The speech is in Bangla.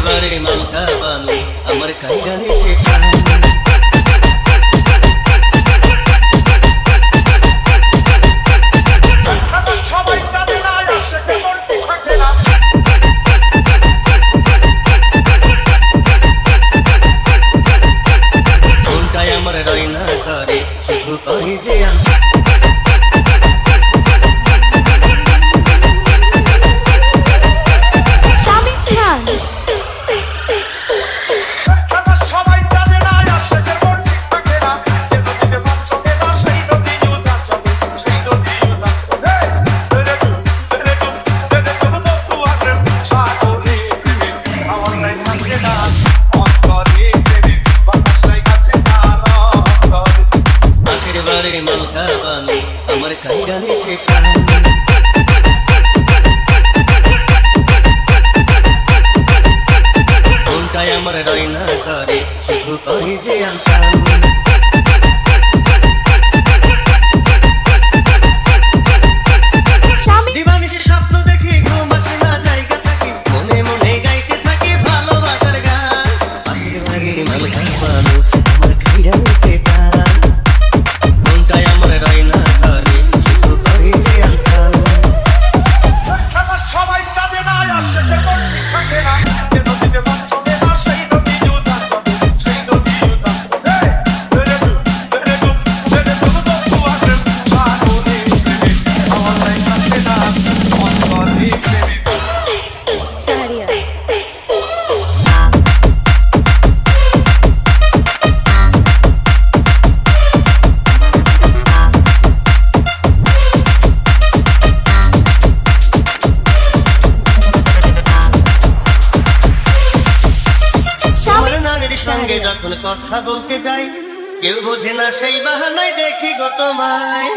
বাড়ির মালকা বানু আমার কাইরানে শেখা সবাই জানে না আসে কেমন থাকে না কোনটাই আমার রয়না করে শুধু করে যে সবাই জানে না আসে কেমন থাকে না যে নদীতে মাছ চলে না সেই নদী ইউজা চলে সেই নদী ইউজা বন্ধু আগে সাগরে আমার নাই থাকে না অন্তরে বাতাস নাই কাছে না পাশের বাড়ির মালকা বানু আমার কাইরানে শেখা কোনটাই আমার রয়না করে শুধু করে যে দিবানিশি স্বপ্ন দেখি ঘুম আসে না জায়গা থাকি মনে মনে গাইতে থাকি ভালোবাসার গান পাশের বাড়ির মালকা বানু আমার কাইরানে শেখা কোনটাই আমার রয়না করে শুধু করে যে সবাই জানে না আসে কেমন থাকে না যে নদীতে মাছ চলে না সেই নদী ইউজা চলে সেই নদী ইউজা বন্ধু আগে সাগরে আমার নাই থাকে না অন্তরে শাহরিয়া আমার নানের সঙ্গে যখন কথা বলতে যাই কেউ বোঝে না সেই বাহানায় দেখি গো তোমায়